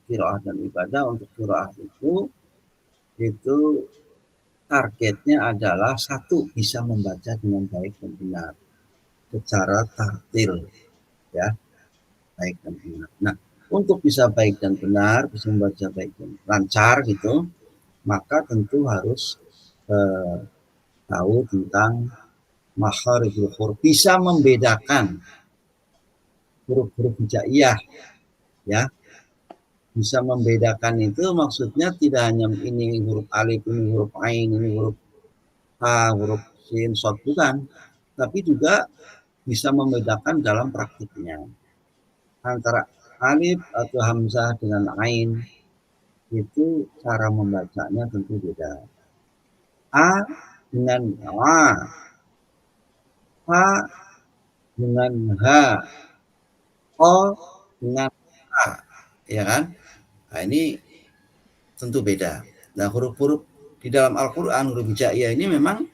qiraah dan ibadah. Untuk qiraah itu targetnya adalah satu, bisa membaca dengan baik dan benar secara tartil, ya, baik dan benar. Nah, untuk bisa baik dan benar, bisa membaca baik dan lancar gitu, maka tentu harus tahu tentang makharijul huruf, bisa membedakan huruf-huruf hijaiyah, ya. Bisa membedakan itu maksudnya tidak hanya ini huruf alif, ini huruf ain, ini huruf ha, huruf sin, shad, bukan, tapi juga bisa membedakan dalam praktiknya antara alif atau hamzah dengan ain. Itu cara membacanya tentu beda. A dengan a, ha dengan ha, o dengan a, ya kan? Nah, ini tentu beda. Nah, huruf-huruf di dalam Al-Quran, huruf hijaiyah ini memang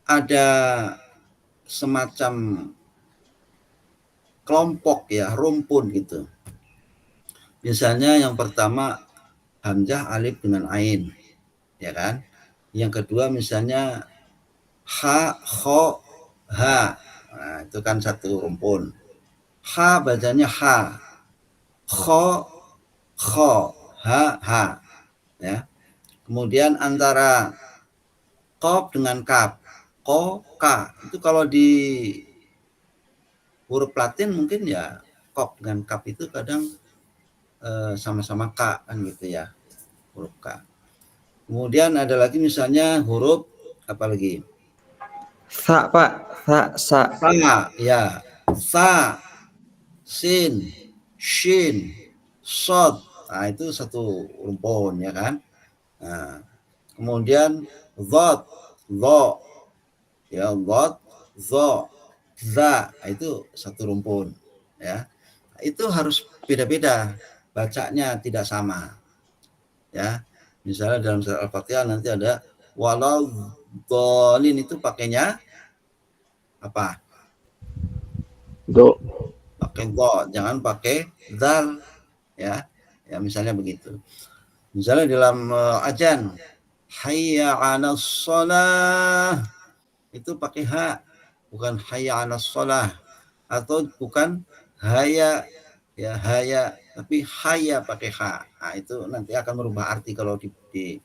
ada semacam kelompok, ya, rumpun gitu. Misalnya yang pertama hamzah alif dengan ain, ya kan? Yang kedua misalnya ha, kho, ha. Nah, itu kan satu rumpun. Ha bacanya ha, kho, kho, ha, ha, ya. Kemudian antara qaf dengan kaf, ko, ka. Itu kalau di huruf Latin mungkin ya qaf dengan kaf itu kadang sama-sama ka kan gitu ya, huruf ka. Kemudian ada lagi misalnya huruf apa lagi? Sa, Pak. Sa. Sa, ya. Sa, sin, shin, shod. Nah, itu satu rumpun, ya kan? Nah, kemudian dhad, dha, ya, dhad, dha, za. Itu satu rumpun, ya. Itu harus beda-beda, bacanya tidak sama, ya. Misalnya dalam surat Al-Fatihah nanti ada walau dhalin, itu pakainya apa? Do. Pakai do, jangan pakai dal, ya. Ya, misalnya begitu. Misalnya dalam ajan hayya 'alas shalah, itu pakai ha, bukan hayya 'alas shalah, atau bukan haya, ya, haya, tapi haya pakai ha. Nah, itu nanti akan merubah arti kalau di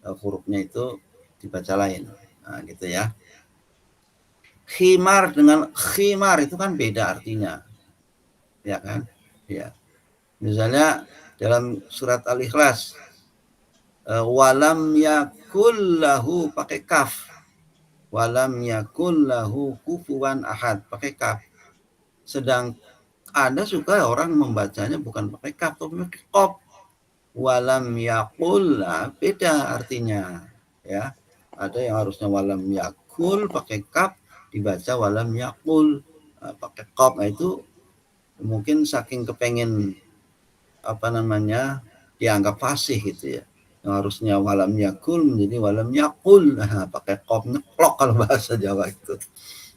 hurufnya itu dibaca lain. Nah, gitu ya. Khimar dengan khimar itu kan beda artinya, ya kan? Ya. Misalnya dalam surat Al-Ikhlas, walam yakul lahu pakai kaf, walam yakul lahu kufuwan ahad pakai kaf. Sedang ada juga orang membacanya bukan pakai kaf tapi pakai qaf. Walam yakul, beda artinya, ya. Ada yang harusnya walam yakul pakai kaf, dibaca walam yakul pakai qaf. Nah, itu mungkin saking kepengen apa namanya dianggap fasih gitu ya, yang harusnya walam yakul menjadi walam yakul. Nah, pakai qaf, nyeplok kalau bahasa Jawa itu,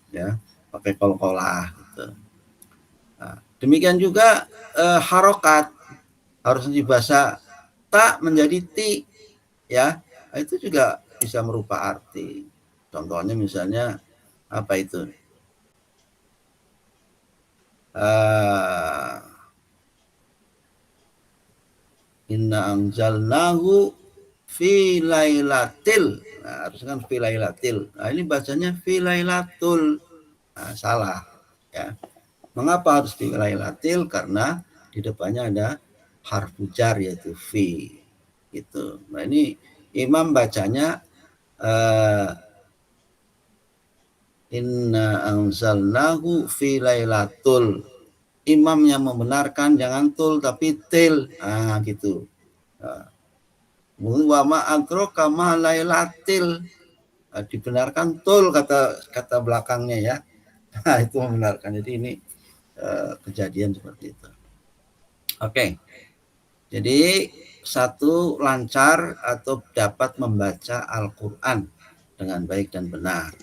ya, pakai qalqalah gitu. Nah, demikian juga harokat harusnya dibaca ta menjadi ti, ya. Nah, itu juga bisa merubah arti. Contohnya misalnya apa itu? Inna anzalnahu fi lailatil. Nah, harusnya kan fi lailatil. Nah, ini bacanya fi lailatul. Nah, salah, ya. Mengapa harus fi lailatil? Karena di depannya ada harfu jar yaitu fi, gitu. Nah, ini imam bacanya inna anzalnahu fi lailatul. Imam yang membenarkan jangan tul tapi til, gitu. Wa ma adraka ma lailatil, dibenarkan tul kata belakangnya, ya. Nah, itu membenarkan. Jadi ini kejadian seperti itu. Oke. Jadi satu, lancar atau dapat membaca Al-Qur'an dengan baik dan benar,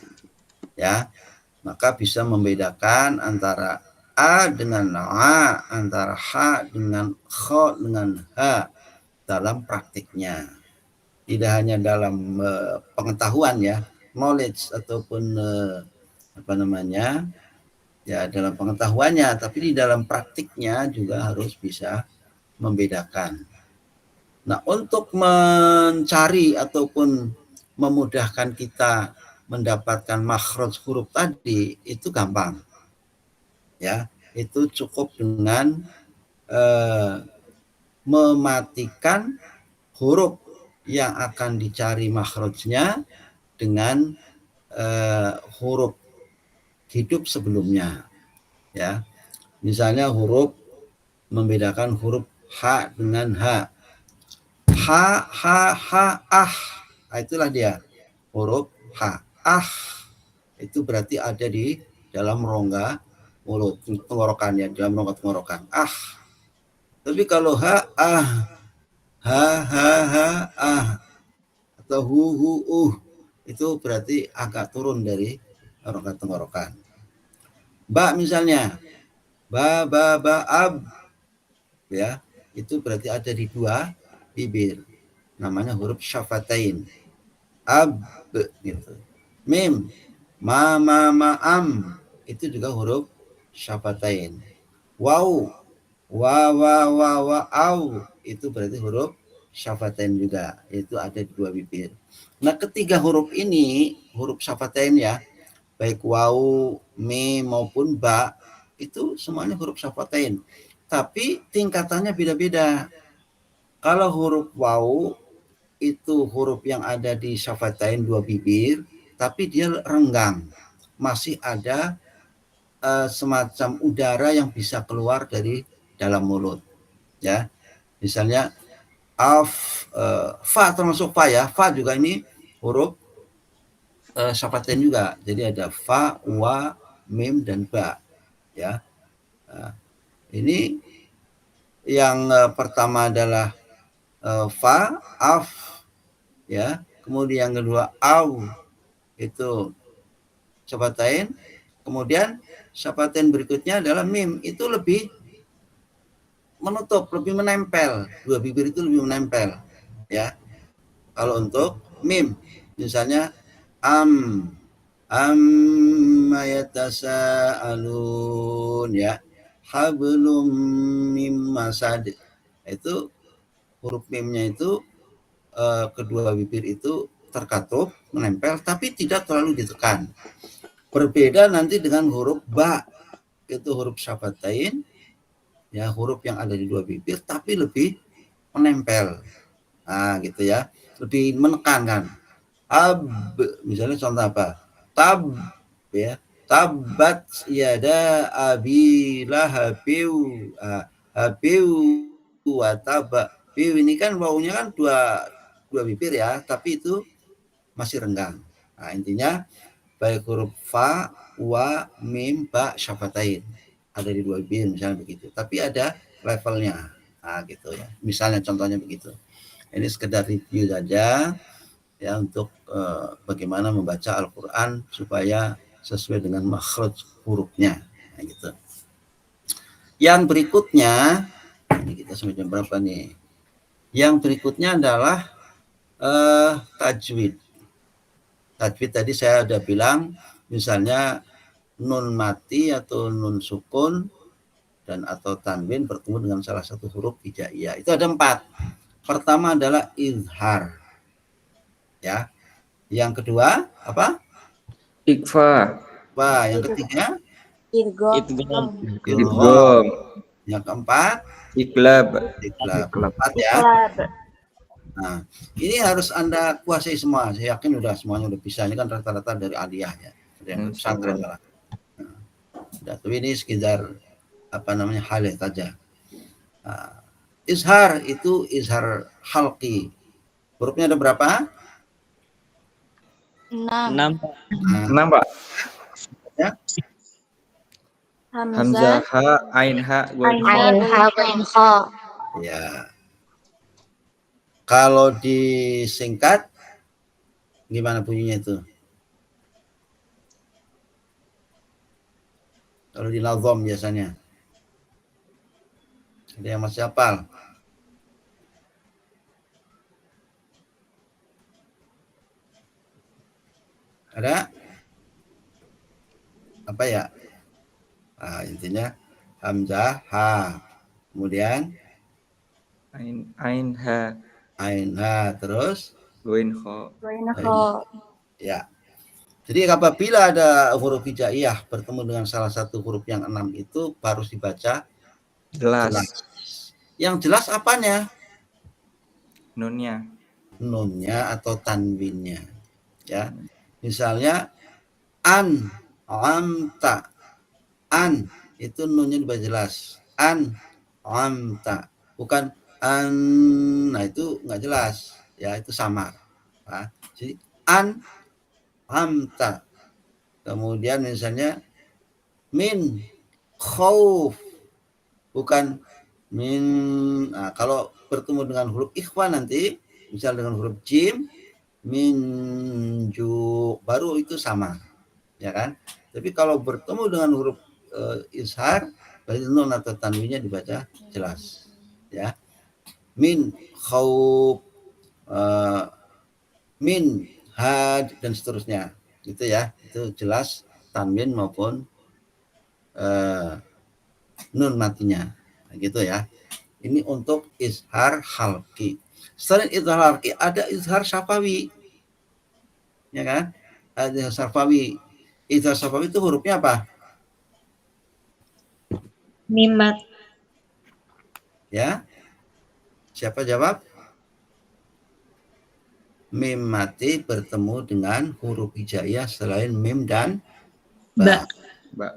ya. Maka bisa membedakan antara a dengan a, antara ha dengan kho dengan ha dalam praktiknya. Tidak hanya dalam pengetahuan ya, knowledge ataupun apa namanya ya dalam pengetahuannya, tapi di dalam praktiknya juga harus bisa membedakan. Nah, untuk mencari ataupun memudahkan kita mendapatkan makhraj huruf tadi itu gampang. Ya, itu cukup dengan mematikan huruf yang akan dicari makhrajnya dengan huruf hidup sebelumnya. Ya, misalnya huruf membedakan huruf ha dengan ha. Ah. Nah, itulah dia huruf ha. Ah itu berarti ada di dalam rongga mulut tenggorokan ya, dalam rongga tenggorokan. Ah. Tapi kalau ha ah atau hu itu berarti agak turun dari rongga tenggorokan. Ba misalnya ba ab ya, itu berarti ada di dua bibir. Namanya huruf syafatain. Ab gitu. Mim am itu juga huruf syafatain. Waw au itu berarti huruf syafatain juga, itu ada di dua bibir. Nah, ketiga huruf ini huruf syafatain ya, baik waw, mim maupun ba itu semuanya huruf syafatain, tapi tingkatannya beda-beda. Kalau huruf waw itu huruf yang ada di syafatain dua bibir, tapi dia renggang, masih ada semacam udara yang bisa keluar dari dalam mulut. Ya, misalnya fa termasuk fa ya, fa juga ini huruf syafatain juga. Jadi ada fa, wa, mim dan ba. Ya, ini yang pertama adalah fa, af, ya. Kemudian yang kedua au, itu syafatain. Kemudian syafatain berikutnya adalah mim, itu lebih menutup, lebih menempel. Dua bibir itu lebih menempel. Ya, kalau untuk mim, misalnya yatasaalun ya, hablum mim masad, itu huruf mimnya itu kedua bibir itu terkatup, menempel, tapi tidak terlalu ditekan. Berbeda nanti dengan huruf ba, itu huruf syafatain, ya huruf yang ada di dua bibir, tapi lebih menempel. Nah, gitu ya, lebih menekankan. Ab, misalnya contoh apa? Tab, ya, tabat yada abi lahabiu, habiu wa taba. Biu ini kan baunya kan dua bibir ya, tapi itu masih renggang. Nah, intinya baik huruf fa, wa, mim, ba, syafatain ada di dua bibir misalnya begitu. Tapi ada levelnya. Nah, gitu ya. Misalnya contohnya begitu. Ini sekedar review saja ya untuk bagaimana membaca Al-Qur'an supaya sesuai dengan makhraj hurufnya. Nah, gitu. Yang berikutnya, ini kita sampai jam berapa nih? Yang berikutnya adalah tajwid. Tajwid tadi saya udah bilang, misalnya nun mati atau nun sukun dan atau tanwin bertemu dengan salah satu huruf hijaiyah. Itu ada 4. Pertama adalah izhar. Ya. Yang kedua apa? Ikfa. Wah, yang ketiga Idgham. Idgham. Yang keempat Iqlab. iqlab. 4 ya. Nah, ini harus Anda kuasai semua. Saya yakin semuanya udah bisa. Ini kan rata-rata dari aliyah ya. Ada yang pesantren malah. Nah, tapi ini sekedar apa namanya halih saja. Nah, izhar itu izhar halqi. Hurufnya ada berapa? 6. 6, Pak. Ya. Hamzah, ha, ain, ha, Ain, ha, ghain, kha. Ya. Kalau disingkat gimana bunyinya itu? Kalau di nazom biasanya. Ada yang masih hafal? Ada? Apa ya? Nah, intinya hamzah ha. Kemudian Ain ha. ain ha terus Goin kho. Goinho. ya. Jadi apabila ada huruf hijaiyah bertemu dengan salah satu huruf yang 6 itu harus dibaca Jelas. jelas. Yang jelas apanya? Nunnya. Nunnya atau tanwinnya. Ya. Misalnya an, amta. An itu nunnya dibaca jelas. An, amta. Bukan an, nah itu nggak jelas. Ya, itu samar. Nah, jadi an, amta. Kemudian misalnya min, khauf. Bukan min. Nah, kalau bertemu dengan huruf ikhwan nanti, misal dengan huruf jim, min ju, baru itu sama, ya kan? Tapi kalau bertemu dengan huruf ishar, berarti nun atau tanwinnya dibaca jelas, ya. Min khauf, min had dan seterusnya, gitu ya. Itu jelas tanwin maupun nun matinya, nah, gitu ya. Ini untuk izhar halki. Selain izhar halki ada izhar syafawi, ya kan? Ada izhar syafawi. Izhar syafawi itu hurufnya apa? Mimat. Ya, siapa jawab? Mim mati bertemu dengan huruf hijaiyah selain mim dan ba. Mbak.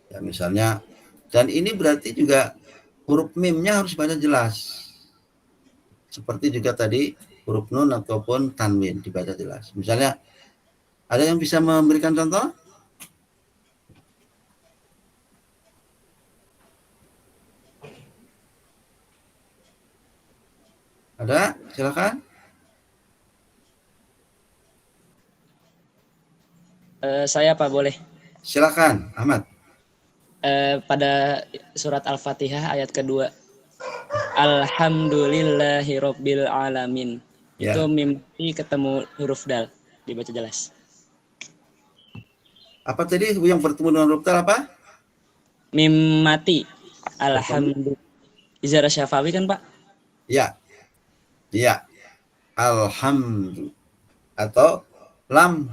Ya, misalnya, dan ini berarti juga huruf mimnya harus baca jelas. Seperti juga tadi huruf nun ataupun tanwin dibaca jelas. Misalnya, ada yang bisa memberikan contoh? Ada? Silakan. Saya Pak boleh. Silakan, Ahmad. Pada surat Al-Fatihah ayat kedua. Alhamdulillahirabbil alamin. Ya. Itu mimpi ketemu huruf dal, dibaca jelas. Apa tadi yang bertemu dengan huruf dal apa? Mim mati. Alhamdulillah. Izhar syafawi kan Pak? Ya. Ya. Alhamdulillah. Atau lam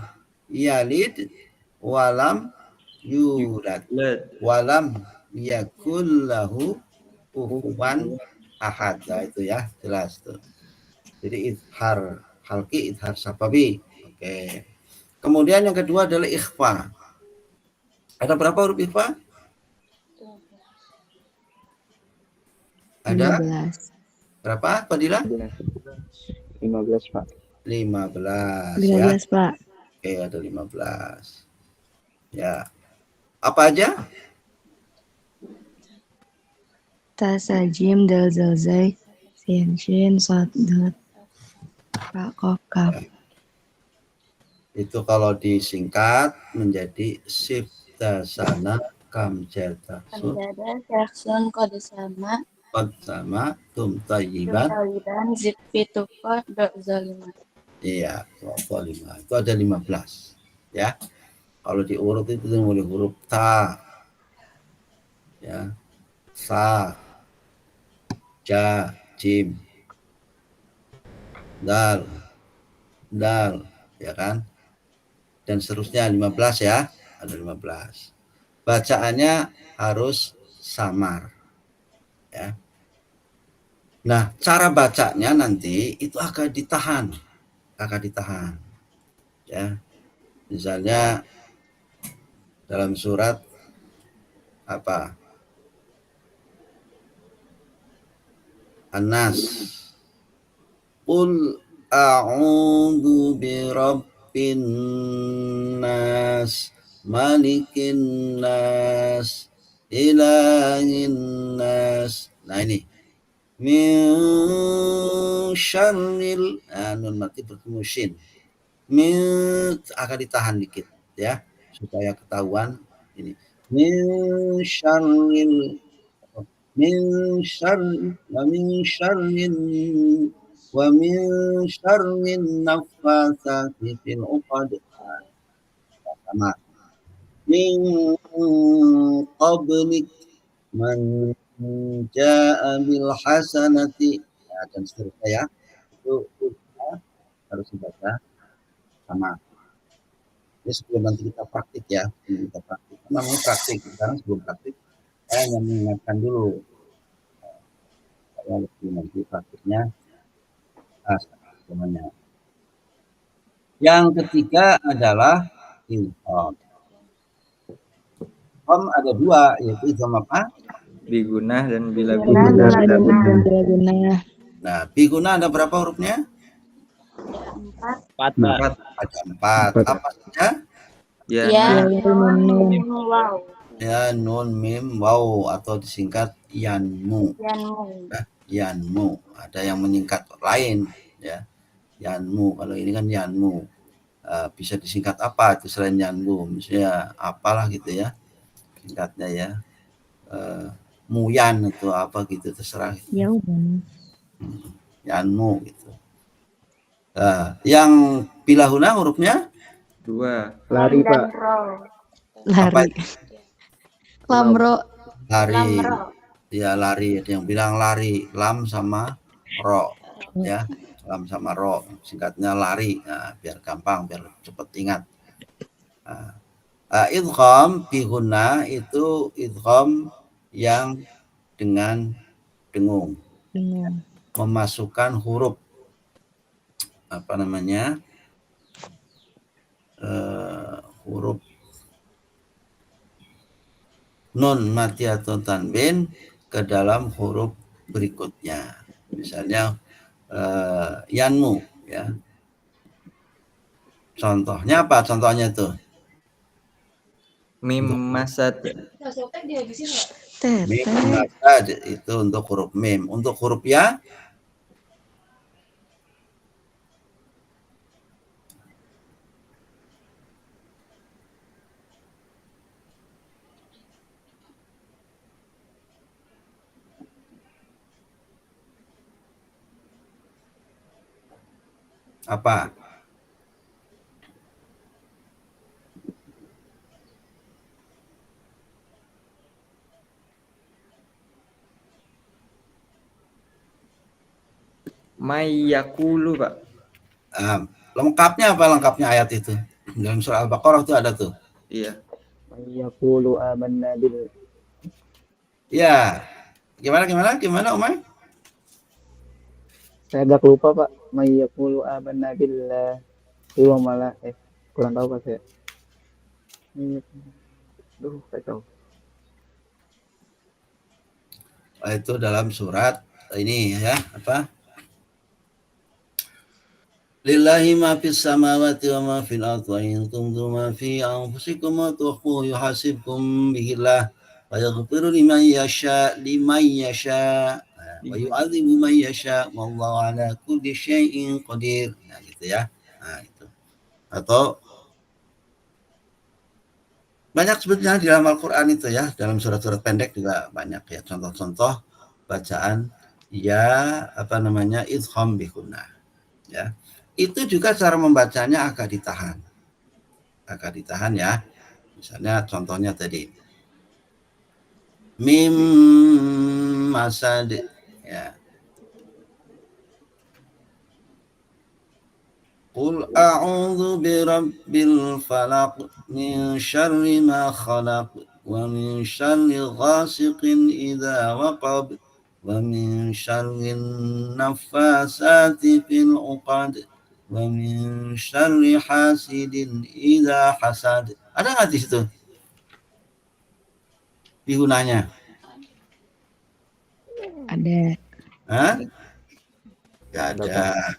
yalid walam yulad walam yakul lahu kufuwan ahad. Nah, itu ya, jelas tuh. Jadi izhar halki, izhar syafawi. Oke. Kemudian yang kedua adalah ikhfa. Ada berapa huruf ikhfa? Ada 15. berapa, Fadila? 15, Pak. 15 ya. 15, Pak. Oke, ada 15. Ya. Apa aja? Ta sa jim dal zal zai sin shin sad dal ra qaf kaf. Itu kalau disingkat menjadi sifta sana kamjata sun Ada Jackson kode sama qad sama tum tayyiban. Jumlahidan zip fituko dok zaliman. Iya, 25. Itu ada 15. Ya. Kalau diurut itu mulai huruf ta. Ya. Sa, ja, jim, dal, ya kan? Dan seterusnya 15 ya. Ada 15. Bacaannya harus samar. Ya. Nah, cara bacanya nanti itu akan ditahan. Ya. Misalnya dalam surat apa? An-Nas. Qul a'udzu birabbin nas, malikin nas, ilahin nas. Nah ini min syarril, nun mati bertemu shin. Min akan ditahan dikit ya supaya ketahuan ini. min syarril min syarri wa min syarrin naffasati fil 'uqad. Sama. Min qablik man jaa bil hasanati, ya, dan seterusnya ya. Itu harus dibaca sama. Ini sebelum nanti kita praktik ya, kita praktik. Namanya praktik. Sekarang sebelum praktik, saya hanya mengingatkan dulu. Saya lebih nanti praktiknya. Semuanya. Yang ketiga adalah idgham. Idgham ada dua, yaitu idgham apa? Bigunah dan bila Bigunah, guna. bila guna. Guna. Nah, biguna ada berapa hurufnya? Ada 4. 4, Pak. Ada 4. Apa saja? Ya, Ya, nun, nun, waw. Ya, nun, mim, waw, atau disingkat yanmu. Yanmu. Yanmu. Ada yang menyingkat lain, ya. Yanmu. Kalau ini kan yanmu. Bisa disingkat apa itu selain yanmu? Misalnya apalah gitu ya. Singkatnya ya. Muyan atau apa gitu, terserah. Ya udah. Yanmu gitu. Yang bilahuna hurufnya 2. Lari, Dan Pak. ro. Lari. Lamro. lari. Lamro. Ya, lari. Ada yang bilang lari, lam sama ro, ya. Lam sama ro, singkatnya lari. Nah, biar gampang, biar cepat ingat. Idgham bihuna itu idgham yang dengan dengung, Dengan. memasukkan huruf apa namanya, huruf nun mati atau tanwin ke dalam huruf berikutnya. Misalnya yanmu, ya. Contohnya apa? Contohnya tuh Mim masad. mim, Tete. masad, itu untuk huruf mim. Untuk huruf ya, apa? Mayyakulu, Pak. Lengkapnya apa lengkapnya ayat itu? Dalam surah Al-Baqarah itu ada tuh. Iya. Yaqulu amanna bil. Ya. Gimana Umay? Saya agak lupa, Pak. Yaqulu amanna billah. Wa malah kurang tahu Pak saya. Duh, kacau. Itu dalam surat ini ya, apa? Lillahi ma fis samawati wa ma fil ardi wa in tumtu ma fi anfusikum wa tukhfuhu yuhasibkum bihillah wa yaghfiru liman yasha wa yu'adzibu man yasha wallahu ala kulli syai'in qadir. Nah, gitu ya. Nah, itu. Atau banyak sebetulnya di dalam Al-Qur'an itu ya, dalam surat-surat pendek juga banyak ya contoh-contoh bacaan ya apa namanya idgham bihunna, ya. Itu juga cara membacanya agak ditahan ya. Misalnya contohnya tadi mim masad, ya. Qul a'udzu birabbil falaq min syarri ma khalaq wa min syarri ghasiqin idza waqab wa min syarri naffasati fil 'uqad wa min syarri hasidin idza hasad. Ada nggak di situ dihunanya? Ada. Hah? Nggak ada.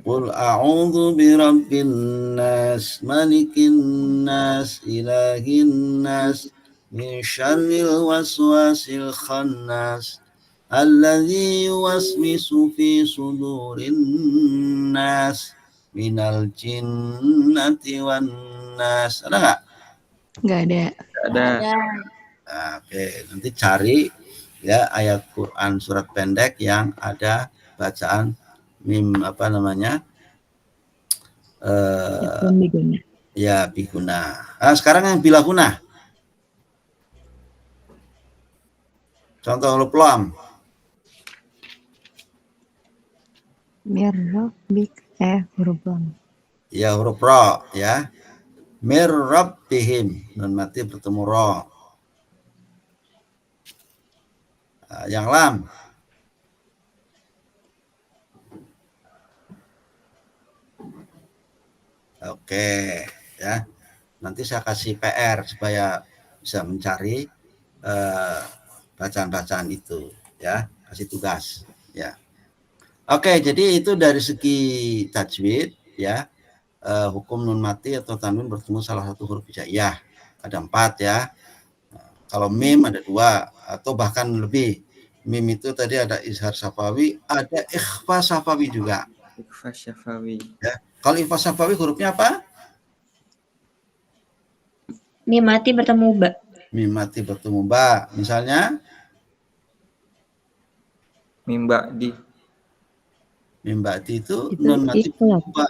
Qul a'udzu birabbin nas malikin nas ilahin nas min syarril waswasil khannas alladzi yuwaswisu fi sudurin nas minal jinnati wan nas. Ada nggak? Nggak ada. Ada. Ada. Nah, oke, nanti cari ya ayat Quran surat pendek yang ada bacaan mim apa namanya Yakun biguna. ya biguna. Nah, sekarang yang bilaguna. Contoh huruf lam. Mirrobik huruf lam. Ya huruf ra ya. Mir rabbihim, nun mati bertemu ra. Nah, yang lam. Oke, ya. Nanti saya kasih PR supaya bisa mencari bacaan-bacaan itu, ya. Kasih tugas, ya. Oke, jadi itu dari segi tajwid, ya. Hukum nun mati atau tanwin bertemu salah satu huruf hijaiyah. Ada 4 ya. Kalau mim ada 2 atau bahkan lebih. Mim itu tadi ada izhar syafawi, ada ikhfa syafawi juga. Ikhfa syafawi. Ya. Kalau ikhfa syafawi hurufnya apa? Mim mati bertemu ba. Mim mati bertemu ba. Misalnya Mim ba'di. mim ba'di itu Itu nun mati ikhlas. bertemu ba.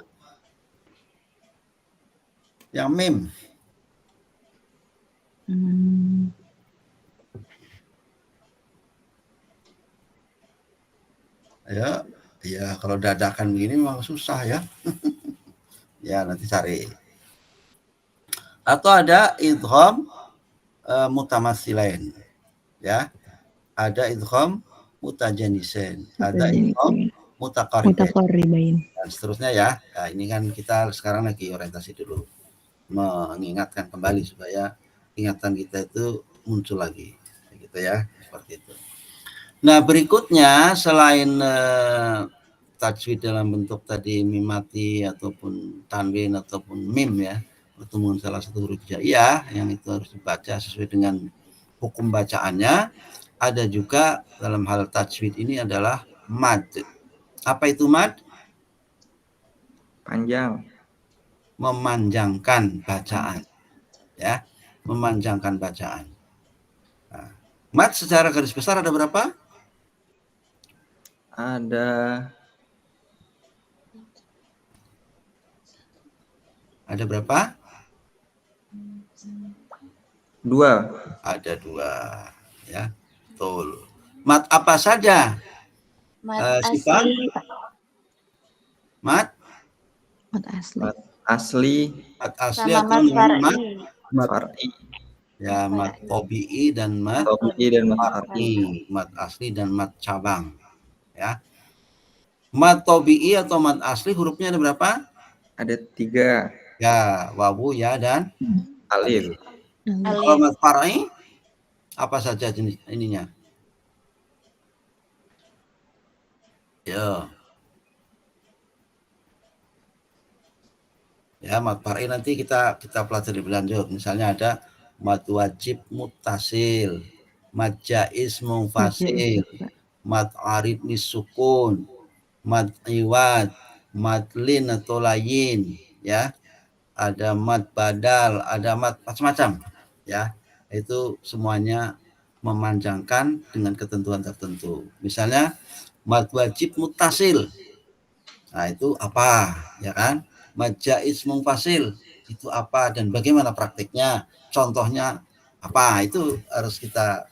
Yang mim. Ya kalau dadakan begini memang susah ya. Ya nanti cari. Atau ada idgham mutamatsilain. Ya. Ada idgham mutajanisain, ada idgham mutaqaribain Mutaqarribain. dan seterusnya ya. Nah, ini kan kita sekarang lagi orientasi dulu. Mengingatkan kembali supaya ingatan kita itu muncul lagi. Gitu ya, seperti itu. Nah, berikutnya selain tajwid dalam bentuk tadi mim mati ataupun tanwin ataupun mim ya, bertemu salah satu huruf hijaiyah yang itu harus dibaca sesuai dengan hukum bacaannya. Ada juga dalam hal tajwid ini adalah mad. Apa itu mad? Panjang. Memanjangkan bacaan. Ya, memanjangkan bacaan. Nah, mad secara garis besar ada berapa? Ada berapa? 2. Ada 2. Ya, betul. Mad apa saja? Mat Sifat? asli. Mad? Mad asli. Mad asli. Mad asli Sama atau mat mad? far'i. Mad far'i. Ya, mad tobi'i dan mad Tobi'i dan mad far'i. mad asli dan mad cabang. Ya. Mad tobi'i atau mad asli hurufnya ada berapa? Ada 3. Ya, wawu, ya, dan Alif. kalau mad far'i apa saja jenis ininya? Ya, mad far'i nanti kita pelajari lebih lanjut. Misalnya ada mad wajib muttasil, mad jaiz munfasil, mad arid nisukun, mad iwad, mad lin atau layin, ya. Ada mad badal, ada mad macam-macam, ya. Itu semuanya memanjangkan dengan ketentuan tertentu. Misalnya mad wajib muttasil. Nah, itu apa, ya kan? Mad jaiz munfasil itu apa dan bagaimana praktiknya? Contohnya apa? Itu harus kita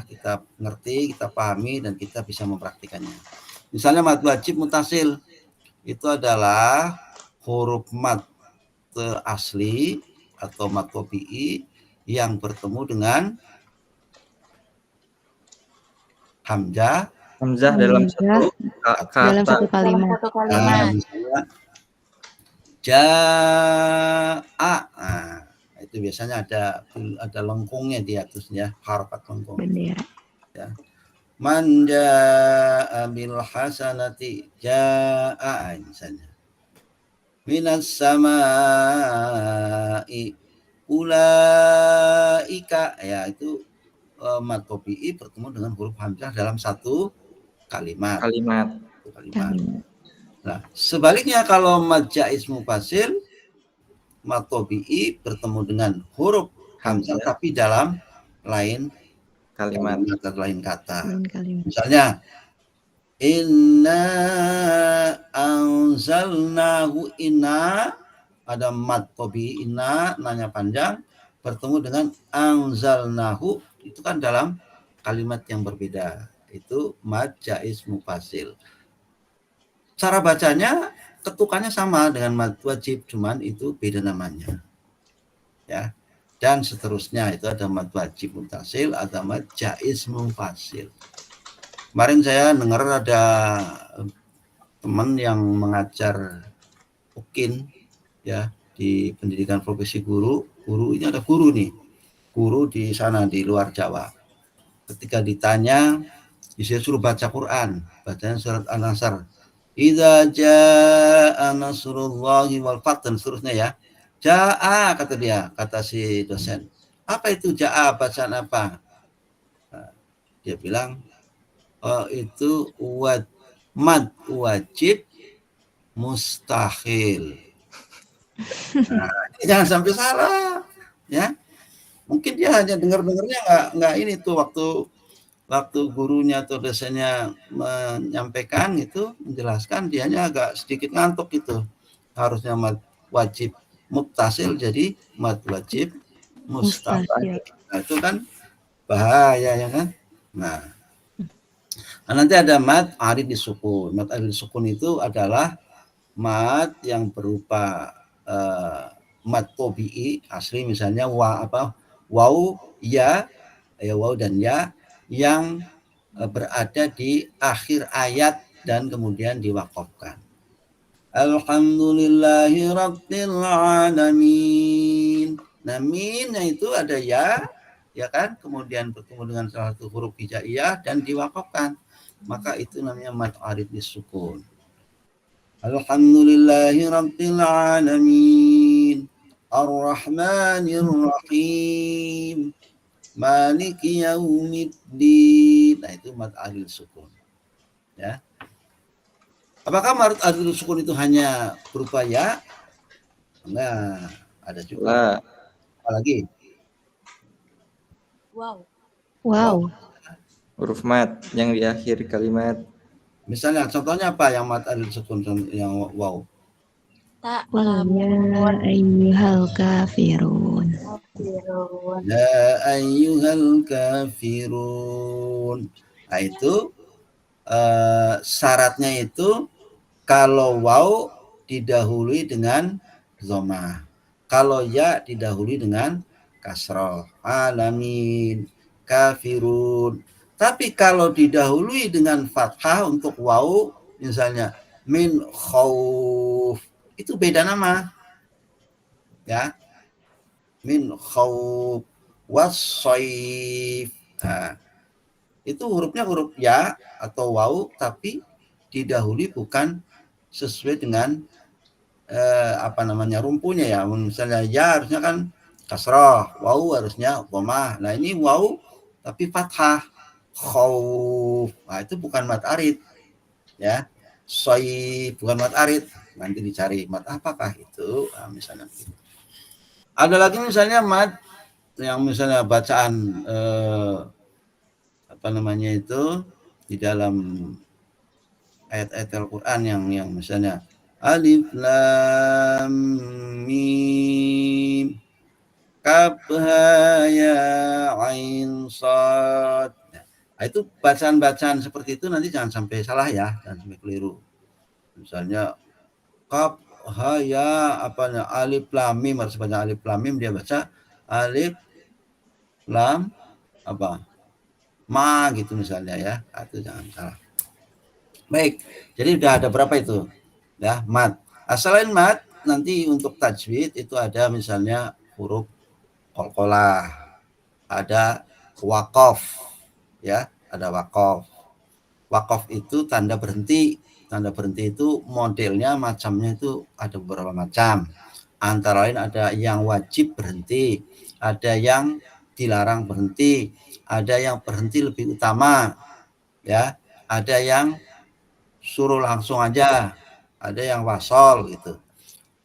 kita ngerti, kita pahami dan kita bisa mempraktikannya. Misalnya mad wajib muttasil itu adalah huruf mad asli atau mad tobi'i yang bertemu dengan hamzah dalam satu dalam kata. satu kalimat. Satu kalimat. Misalnya ja'a. Nah, itu biasanya ada lengkungnya di atasnya, harakat lengkung. Bendera. Ya. Man jaa bil hasanati jaa misalnya. Minas samai ulaika, ya itu mad tobi'i bertemu dengan huruf hamzah dalam satu kalimat. Nah, sebaliknya kalau mad jaiz munfasil, mad tobi'i bertemu dengan huruf hamzah tapi dalam lain kalimat. atau lain kata. Lain kalimat. Misalnya inna anzalnahu, inna ada mad tobi, inna nanya panjang bertemu dengan anzalnahu, itu kan dalam kalimat yang berbeda, itu mad jaiz mufasil. Cara bacanya ketukannya sama dengan mad wajib, cuman itu beda namanya ya. Dan seterusnya, itu ada mad wajib mutasil, ada mad jaiz mufasil. Kemarin saya dengar ada teman yang mengajar UKIN ya, di pendidikan profesi guru ini ada guru di sana di luar Jawa. Ketika ditanya, disuruh suruh baca Quran, bacanya surat An-Nasr, idza jaa nasrullahi wal fath dan seterusnya ya. Jaa kata dia, kata si dosen. Apa itu jaa, bacaan apa? Nah, dia bilang itu mad wajib mustahil. Nah, jangan sampai salah ya. Mungkin dia hanya dengarnya nggak ini tuh, waktu gurunya atau dosennya menyampaikan itu, menjelaskan, dianya agak sedikit ngantuk gitu. Harusnya mad wajib muttasil jadi mad wajib mustahil. Nah, itu kan bahaya ya kan. Nah, nanti ada mad arid disukun. Mad arid disukun itu adalah mad yang berupa mad tobi'i asli, misalnya waw ya waw dan ya yang berada di akhir ayat dan kemudian diwakafkan. Alhamdulillahi rabbil alamin. Nah, minnya itu ada ya kan, kemudian bertemu dengan salah satu huruf hijaiyah dan diwakafkan, maka itu namanya mad arid disukun. Alhamdulillahi rabbil alamin, arrahmanir rahim, maliki yaumiddin. Nah, itu mad arid sukun ya. Apakah mad arid sukun itu hanya berupa ya? Nah, ada juga. Apalagi? Wow. Huruf mad yang di akhir kalimat. Misalnya contohnya apa yang mad arid sukun yang waw? Qul ya ayyuhal kafirun. Ya ayyuhal kafirun. Nah, itu syaratnya itu kalau waw didahului dengan dhammah, kalau ya didahului dengan kasrah, alamin, kafirun. Tapi kalau didahului dengan fathah untuk waw, misalnya min khauf, itu beda nama ya, min khauf wassaif. Nah, itu hurufnya huruf ya atau waw, tapi didahului bukan sesuai dengan rumpunya ya. Misalnya ya harusnya kan kasrah, waw harusnya dhammah. Nah, ini waw tapi fathah, khauf. Nah, itu bukan mad arid ya. Shaif bukan mad arid. Nanti dicari mad apakah itu. Nah, misalnya ada lagi misalnya mad yang misalnya bacaan di dalam ayat-ayat Al-Qur'an yang misalnya alif lam mim kaf ha ya ain sad. Nah, itu bacaan-bacaan seperti itu nanti jangan sampai salah ya, jangan sampai keliru. Misalnya kaf ha ya alif lam mim, harus baca alif lam mim, dia baca alif lam ma gitu misalnya ya. Itu jangan salah. Baik, jadi udah ada berapa itu ya mad. Selain mad, nanti untuk tajwid itu ada misalnya huruf qalqalah, ada waqaf ya, ada waqaf. Waqaf itu tanda berhenti. Tanda berhenti itu modelnya, macamnya itu ada beberapa macam. Antara lain ada yang wajib berhenti, ada yang dilarang berhenti, ada yang berhenti lebih utama ya, ada yang suruh langsung aja, ada yang wasol gitu.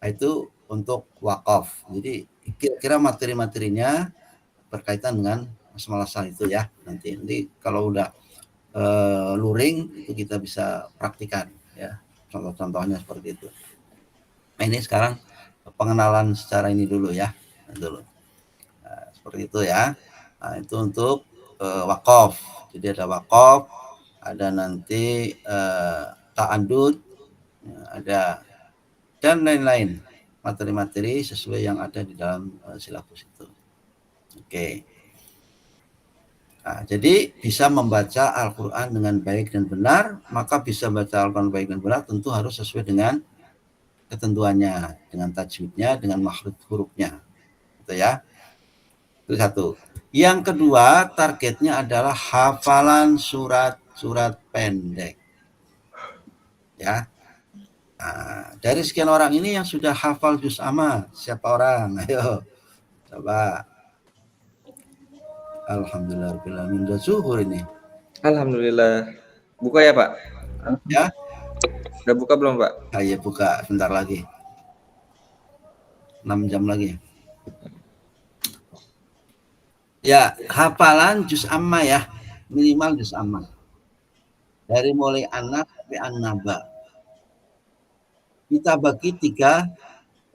Nah, itu untuk waqaf. Jadi kira-kira materi-materinya berkaitan dengan asal itu ya. Nanti kalau udah luring itu kita bisa praktikan ya. Contoh-contohnya seperti itu. Nah, ini sekarang pengenalan secara ini dulu ya. Nah, seperti itu ya. Nah, itu untuk wakaf. Jadi ada wakaf, ada nanti ta'adud, ada dan lain-lain materi-materi sesuai yang ada di dalam silabus itu. Oke. Nah, jadi bisa membaca Al-Quran dengan baik dan benar, maka bisa baca Al-Quran baik dan benar tentu harus sesuai dengan ketentuannya, dengan tajwidnya, dengan makhraj hurufnya. Gitu ya. Itu satu. Yang kedua, targetnya adalah hafalan surat-surat pendek. Ya. Nah, dari sekian orang ini yang sudah hafal juz amma, siapa orang? Ayo, coba. Alhamdulillahirrahmanirrahim. Udah zuhur ini. Alhamdulillah. Buka ya Pak? Ya. Udah buka belum Pak? Ayo buka, sebentar lagi. 6 jam lagi. Ya, hafalan juz amma ya. Minimal juz amma. Dari mulai anak sampai an-naba. Kita bagi 3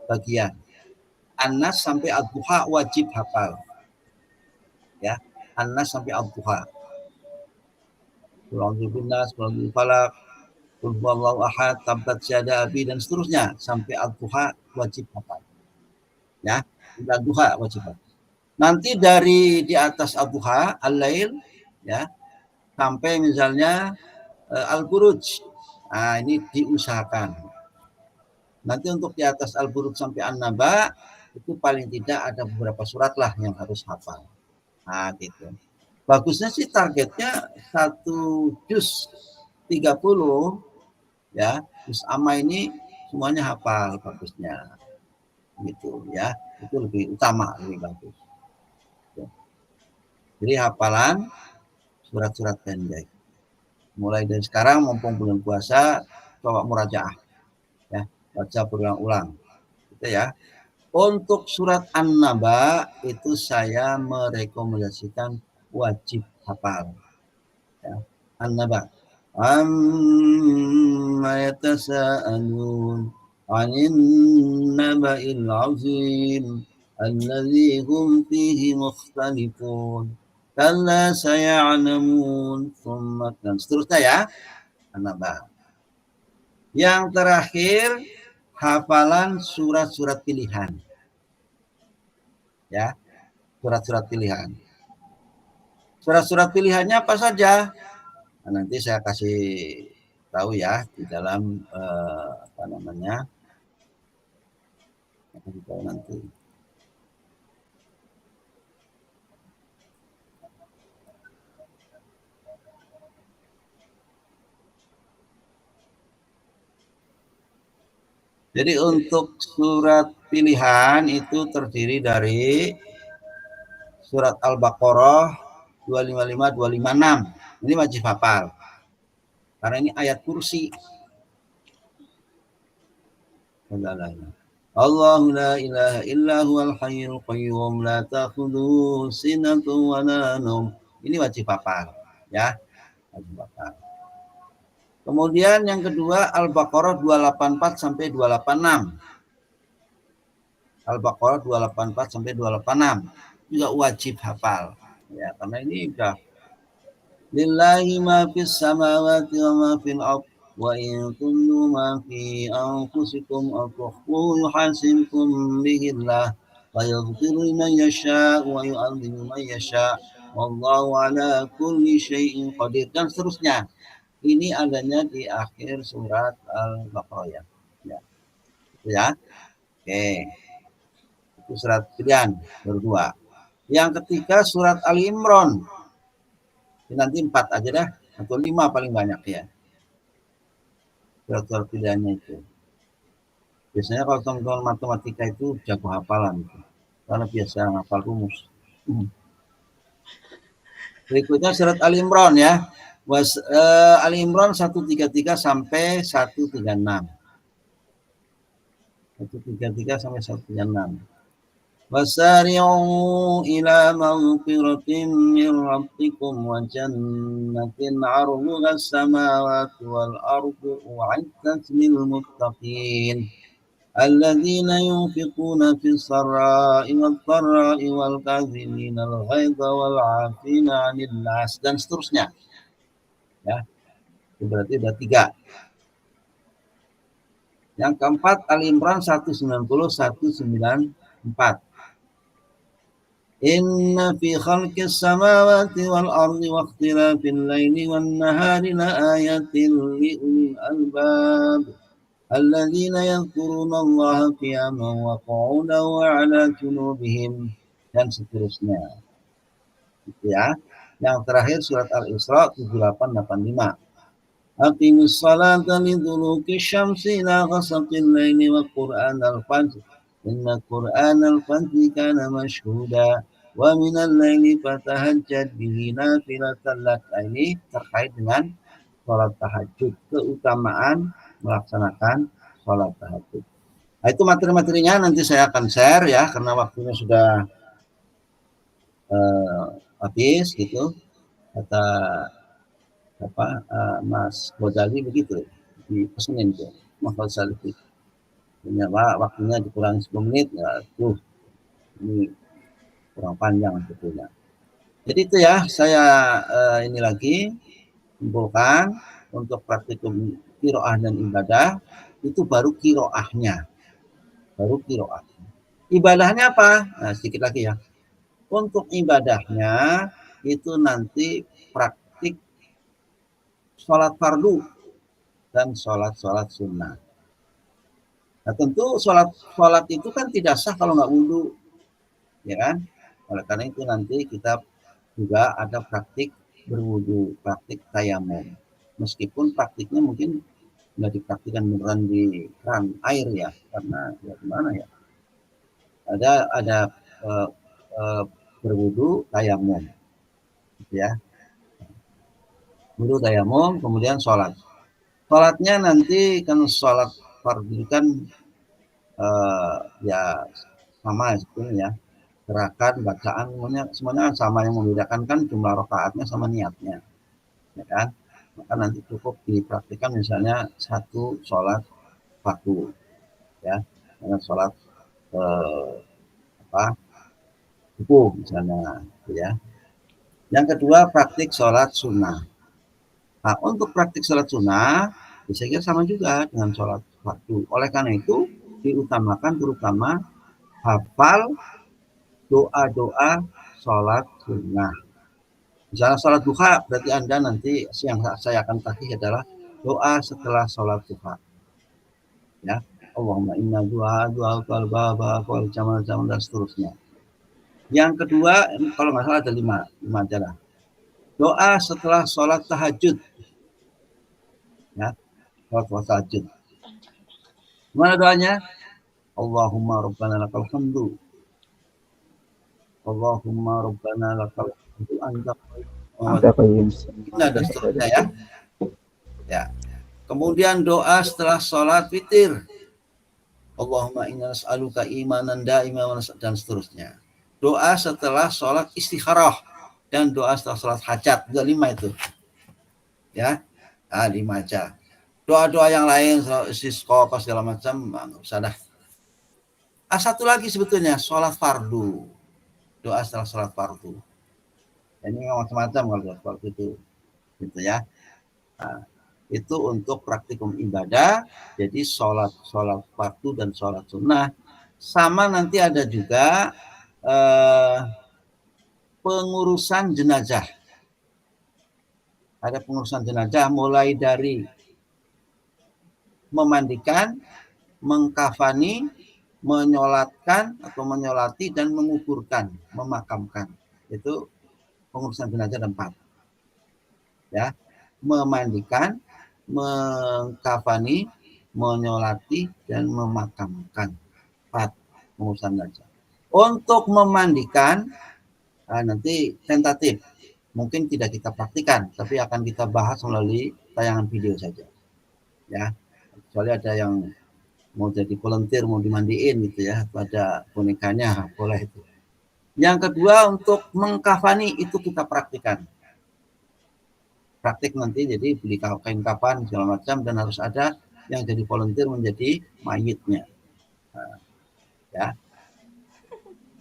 bagian. An-nas sampai ad-duha wajib hafal. Ya, An-nas sampai ad-duha. Qul binnas, qul falaq, qul huwallahu ahad, tabbat yada abi dan seterusnya sampai ad-duha wajib hafal. Ya, ad-duha wajib hafal. Nanti dari di atas ad-duha, al-lail ya, sampai misalnya al-buruj. Nah, ini diusahakan. Nanti untuk di atas al-buruj sampai an-naba itu paling tidak ada beberapa surat lah yang harus hafal. Nah, gitu. Bagusnya sih targetnya 1 juz 30 ya. Juz amma ini semuanya hafal bagusnya. Gitu ya. Itu lebih utama, lebih bagus. Jadi hafalan surat-surat pendek. Mulai dari sekarang mumpung bulan puasa coba murajaah. Ya, baca berulang-ulang. Gitu ya. Untuk surat An-Naba itu saya merekomendasikan wajib hafal. Ya. An-Naba. Amma yatasa'alun 'anil naba'il 'azim alladzi hum fihi mukhtalifun. Kalla saya'lamun tsumma dan seterusnya ya. An-Naba. Yang terakhir hafalan surat-surat pilihan. Ya, surat-surat pilihan. Surat-surat pilihannya apa saja? Nah, nanti saya kasih tahu ya di dalam apa namanya? Kasih tahu nanti. Jadi untuk surat pilihan itu terdiri dari surat Al-Baqarah 255, 256. Ini wajib hafal. Karena ini ayat kursi. Allahu la ilaha illa huwal hayyul qayyum la ta'khudhuhu sinatun wa la nawm. Ini wajib hafal, ya. Wajib hafal. Kemudian yang kedua Al-Baqarah 284 sampai 286. Al-Baqarah 284 sampai 286 juga wajib hafal. Ya, karena ini sudah lillahi ma fis samawati wa ma fil ardh wa in kuntum ma fi anfusikum aw tukhfuhu yuhasibkum bihi Allah wa yaghfiru liman yasha wa yu'adhibu man yasha wallahu ala kulli syai'in qadir dan seterusnya. Ini adanya di akhir surat Al-Baqarah ya. Ya. Oke. Itu surat pilihan berdua. Yang ketiga surat Ali Imran. Nanti 4 aja dah, atau 5 paling banyak ya. Surat-surat pilihannya itu. Biasanya kalau teman-teman matematika itu jago hafalan gitu. Karena biasa hafal rumus. Berikutnya surat Ali Imran ya. Ali Imran 133 sampai 136. 133 sampai 136. وسارعوا إلى مغفرة من ربكم وجنة عرضها السماوات والأرض أعدت للمتقين الذين ينفقون في السراء والضراء والكاظمين الغيظ والعافين عن الناس dan seterusnya. Ya, itu berarti ada 3. Yang keempat Ali Imran 190-194. Inna fi khalqis samawati wal ardi wa ikhtilafil laili wan nahari la ayatin li ulil albab alladzina yadhkuruna Allaha qiyaman wa qu'udan wa 'ala junubihim dan seterusnya. Gitu ya. Yang terakhir surat Al-Isra 7885. Aqimus salata liduluki syamsi ila ghasaqil laili wa qur'anal fajr inna qur'anal fajri kana mashhuda wa minal laili fatahajjad bihi nafilatan lak. Ini terkait dengan sholat tahajud, keutamaan melaksanakan sholat tahajud. Nah, itu materi-materinya nanti saya akan share ya, karena waktunya sudah habis gitu. Kata Mas Ghazali begitu dipesenin tuh Mas Ghazali. Punya Pak, waktunya dikurangi 10 menit ya, ini kurang panjang sebetulnya. Jadi itu ya, saya ini lagi kumpulkan untuk praktikum qiraah dan ibadah, itu baru qiraahnya. Ibadahnya apa? Nah, sedikit lagi ya. Untuk ibadahnya itu nanti praktik sholat fardu dan sholat sunnah. Nah, tentu sholat itu kan tidak sah kalau nggak wudhu, ya kan? Oleh karena itu nanti kita juga ada praktik berwudhu, praktik tayamum. Meskipun praktiknya mungkin nggak dipraktikkan beneran di keran air ya, karena ya gimana ya? Ada berwudhu tayamum, ya. Wudhu tayamum, kemudian sholat. Sholatnya nanti kan sholat fardu kan ya sama sebetulnya ya, gerakan bacaan semuanya sama, yang membedakan kan jumlah rakaatnya sama niatnya, ya kan. Maka nanti cukup dipraktikkan misalnya 1 sholat fardu ya, dengan sholat subuh misalnya ya. Yang kedua praktik sholat sunnah. Nah, untuk praktik sholat sunnah saya kira sama juga dengan sholat fardu. Oleh karena itu diutamakan terutama hafal doa-doa sholat sunnah. Misalnya sholat duha, berarti Anda nanti yang saya akan kasih adalah doa setelah sholat duha. Ya, Allahumma inna du'a qalbaba wal jamal dan seterusnya. Yang kedua, kalau nggak salah ada 5 aja. Doa setelah sholat tahajud. Ya, sholat tahajud. Gimana doanya? Allahumma rabbana lakal hamdu. Allahumma rabbana lakal hamdu anta qayyum. Nah, dan seterusnya ya. Ya. Kemudian doa setelah sholat witir. Allahumma inna nas'aluka imanan da'iman dan seterusnya. Doa setelah sholat istikharah dan doa setelah sholat hajat. 5 itu. Ya. Nah, 5 aja. Doa-doa yang lain, istisqa apa segala macam, nggak usah dah. Satu lagi sebetulnya, sholat fardu. Doa setelah sholat fardu. Ini macam-macam kalau sholat fardu itu. Gitu ya. Nah, itu untuk praktikum ibadah. Jadi sholat fardu dan sholat sunnah. Sama nanti ada juga pengurusan jenazah. Ada pengurusan jenazah mulai dari memandikan, mengkafani, menyolatkan atau menyolati dan menguburkan, memakamkan. Itu pengurusan jenazah ada 4. Ya, memandikan, mengkafani, menyolati dan memakamkan. 4 pengurusan jenazah. Untuk memandikan nanti tentatif, mungkin tidak kita praktikan, tapi akan kita bahas melalui tayangan video saja. Ya, kecuali ada yang mau jadi volunteer, mau dimandiin gitu ya, pada bonekanya boleh itu. Yang kedua untuk mengkafani itu kita praktikan. Praktik nanti jadi beli kain kafan segala macam dan harus ada yang jadi volunteer menjadi mayitnya. Nah, ya.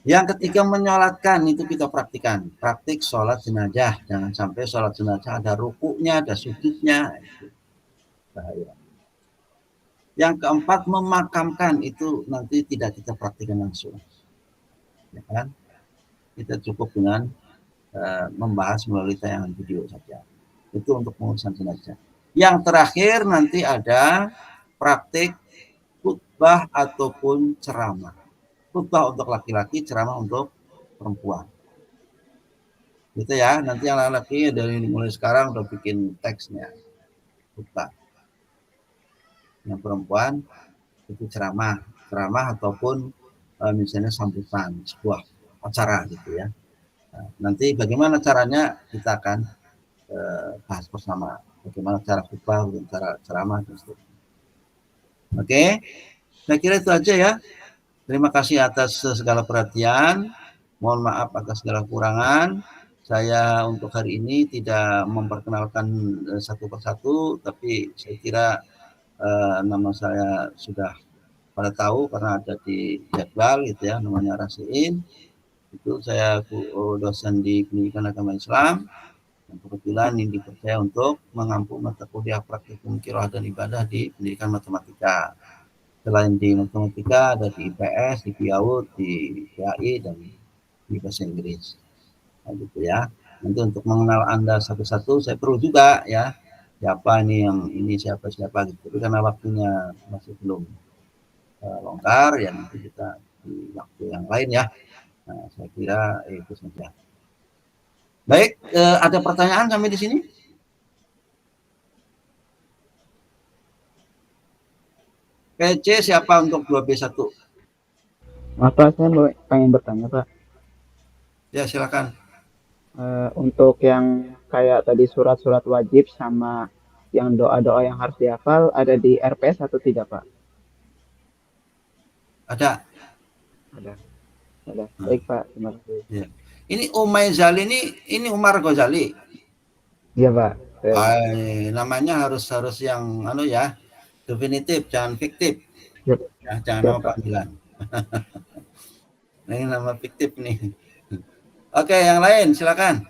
Yang ketiga menyolatkan itu kita praktikan. Praktik sholat jenazah. Jangan sampai sholat jenazah ada rukuknya, ada sujudnya. Itu bahaya. Yang keempat memakamkan itu nanti tidak kita praktikan langsung. Ya kan? Kita cukup dengan membahas melalui tayangan video saja. Itu untuk pengurusan jenazah. Yang terakhir nanti ada praktik khutbah ataupun ceramah. Khutbah untuk laki-laki, ceramah untuk perempuan. Gitu ya, nanti yang laki-laki dari mulai sekarang udah bikin teksnya. Khutbah. Yang perempuan itu ceramah ataupun misalnya sambutan sebuah acara gitu ya. Nah, nanti bagaimana caranya kita akan bahas bersama. Bagaimana cara khutbah, cara ceramah dan seterusnya. Oke, saya kira itu aja ya. Terima kasih atas segala perhatian. Mohon maaf atas segala kekurangan. Saya untuk hari ini tidak memperkenalkan satu persatu, tapi saya kira nama saya sudah pada tahu karena ada di jadwal gitu ya, namanya Rasiin. Itu saya dosen di Pendidikan Agama Islam. Dan kebetulan ini dipercaya untuk mengampu mata kuliah praktikum qiraah dan ibadah di pendidikan matematika. Selain di matematika ada di IPS, di PIAUD, di PAI dan di bahasa Inggris. Nah, gitu ya. Nanti untuk mengenal Anda satu-satu saya perlu juga ya. Siapa ini yang ini siapa gitu. Tapi karena waktunya masih belum longgar ya nanti kita di waktu yang lain ya. Nah, saya kira itu saja. Baik, ada pertanyaan sampai di sini? PC siapa untuk 2B1? Maaf Pak, saya pengen bertanya Pak. Ya, silakan. Untuk yang kayak tadi surat-surat wajib sama yang doa-doa yang harus dihafal ada di RPS atau tidak Pak? Ada. Baik Pak, terima kasih. Ya. Ini Umay Zali ini Umar Ghazali. Iya Pak. Namanya harus yang ya, definitif, jangan fiktif. Yep. Ya, jangan nama panggilan. Ini nama fiktif nih. Oke, yang lain silakan.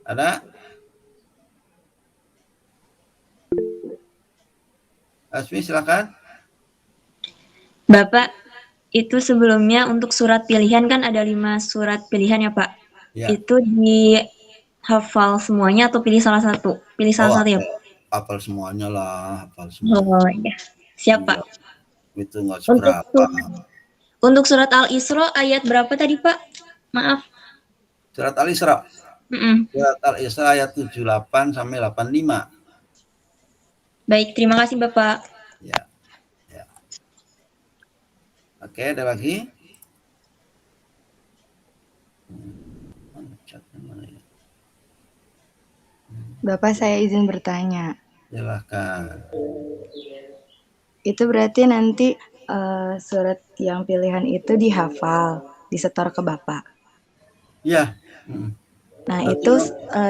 Ada? Asmi silakan. Bapak, itu sebelumnya untuk surat pilihan kan ada 5 surat pilihan ya Pak? Ya. Itu dihafal semuanya atau pilih salah satu? Pilih salah satu ya Pak? Hafal semuanya lah, hafal semua. Oh iya, siap Pak. Itu nggak seberapa. Untuk surat Al-Isra ayat berapa tadi Pak? Maaf. Surat Al-Isra. Surat Al-Isra ayat 78 sampai 85. Baik, terima kasih Bapak. Ya. Oke, ada lagi? Bapak, saya izin bertanya. Silakan. Itu berarti nanti surat yang pilihan itu dihafal, disetor ke Bapak. Iya. Nah, itu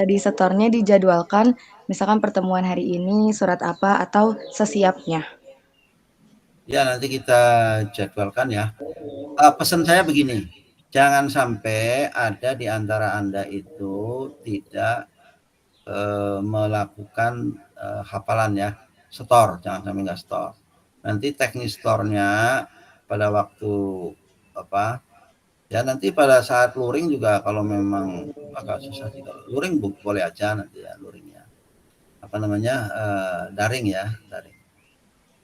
disetornya dijadwalkan, misalkan pertemuan hari ini surat apa atau sesiapnya. Ya, nanti kita jadwalkan ya. Pesan saya begini, jangan sampai ada di antara Anda itu tidak melakukan hafalan ya, setor, jangan sampai nggak setor. Nanti teknis stornya pada waktu ya nanti pada saat luring juga kalau memang agak susah sih, kalau luring boleh aja nanti ya luringnya. Daring ya, daring.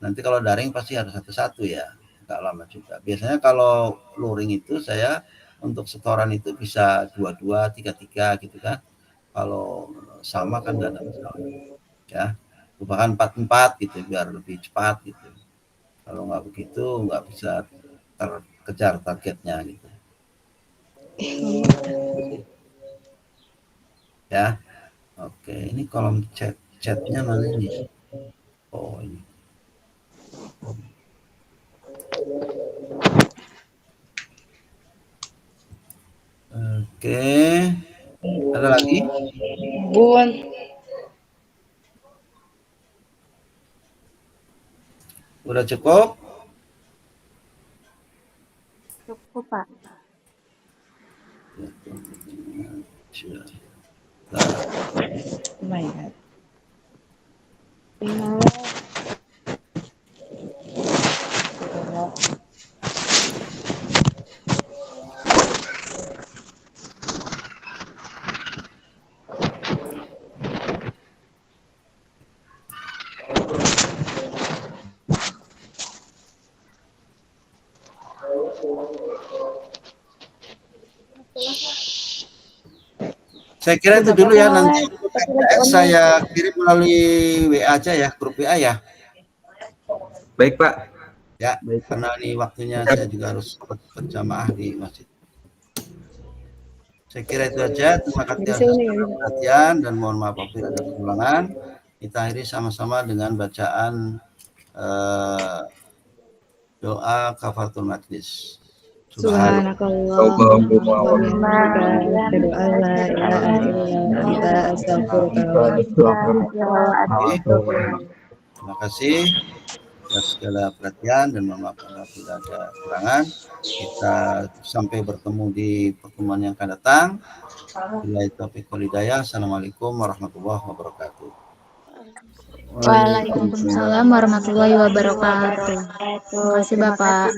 Nanti kalau daring pasti harus satu-satu ya, agak lama juga. Biasanya kalau luring itu saya untuk setoran itu bisa 2-2, 3-3 gitu kan. Kalau sama kan nggak ada masalah. Ya, bahkan 4-4 gitu biar lebih cepat gitu. Kalau nggak begitu nggak bisa terkejar targetnya gitu. Ya, oke. Ini kolom chat Chatnya mana ini? Oh ini. Oke. Ada lagi? Bun. Udah cukup? Cukup, Pak. Sudah. Oh my god. Saya kira itu dulu ya, nanti saya kirim melalui WA aja ya, grup WA ya. Baik, Pak. Ya, Baik, Pak. karena ini waktunya saya juga harus berjamaah di masjid. Saya kira itu aja. Terima kasih atas perhatian dan mohon maaf apabila ada kekurangan. Kita akhiri sama-sama dengan bacaan doa kafaratul majlis. Subhanakallahumma wa bihamdika asyhadu an la ilaha illa anta astaghfiruka wa atubu ilaik. Terima kasih atas segala perhatian dan mohon maaf apabila ada kekurangan. Kita sampai bertemu di pertemuan yang akan datang. Billahi taufiq wal hidayah. Assalamualaikum warahmatullahi wabarakatuh. Waalaikumsalam warahmatullahi wabarakatuh. Terima kasih, Bapak.